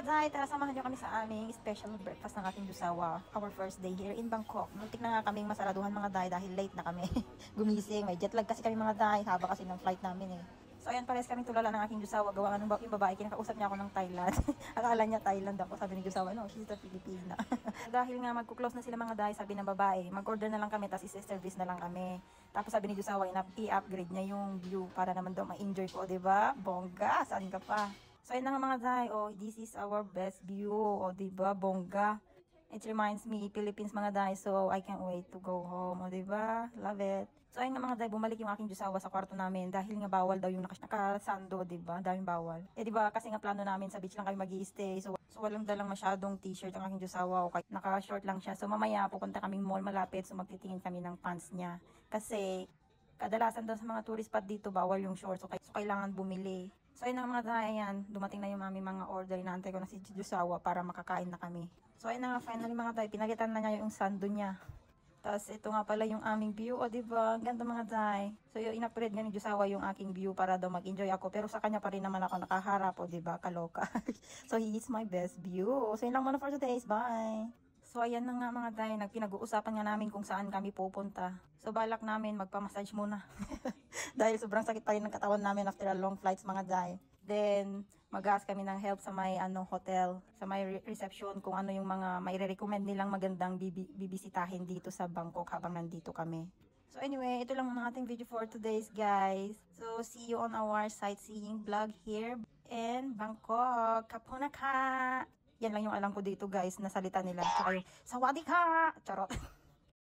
mga day, tara samahan nyo kami sa aming special breakfast ng aking jusawa. Our first day here in Bangkok. Muntik na nga kaming masaraduhan mga day dahil late na kami. Gumising, may jet lag kasi kami mga day, haba kasi ng flight namin eh. So ayan, pares kaming tulala ng aking jusawa. Gawa nga yung babae, kinakausap niya ako ng Thailand. Akala niya Thailand ako, sabi ni jusawa, no, she's a Filipina. Dahil nga magkuklose na sila mga day, sabi ng babae, mag-order na lang kami, tapos isi-service na lang kami. Tapos sabi ni jusawa, i-upgrade niya yung view para naman daw ma-enjoy ko, diba? Bongga, saan ka pa? So, ayun na nga mga day, oh, this is our best view, oh, diba, bongga. It reminds me, Philippines mga day, so I can't wait to go home, oh, diba, love it. So, ayun nga mga day, bumalik yung aking jusawa sa kwarto namin dahil nga bawal daw yung nakasando, diba, daming bawal. Eh, diba, kasi nga plano namin sa beach lang kami mag-i-stay, so walang dalang masyadong t-shirt ang aking jusawa, o kahit naka-short lang siya. So, mamaya pupunta kaming mall malapit, so magtitingin kami ng pants niya. Kasi, kadalasan daw sa mga tourist spot dito, bawal yung shorts, so kailangan bumili. So ayun na mga day, ayan, dumating na yung mami mga order, inaantay ko na si Jusawa para makakain na kami. So ayun na nga, finally mga day, pinalitan na niya yung sando niya. Tapos ito nga pala yung aming view, o diba, ganda mga day. So yung in-upgrade nga ni Jusawa yung aking view para daw mag-enjoy ako, pero sa kanya pa rin naman ako nakaharap, o diba, kaloka. So he is my best view. So yun lang muna for today's, bye! So ayan na nga mga day, nagpinag-uusapan nga namin kung saan kami pupunta. So balak namin magpa-massage muna. Dahil sobrang sakit pa rin ng katawan namin after a long flights mga day. Then mag-ask kami ng help sa may hotel, sa may reception kung ano yung mga may recommend nilang magandang bibisitahin dito sa Bangkok habang nandito kami. So anyway, ito lang muna ating video for today's guys. So see you on our sightseeing vlog here in Bangkok. Kapuna ka! Yan lang yung alam ko dito guys na salita nila. Tsaka yung sawadee ka! Charot!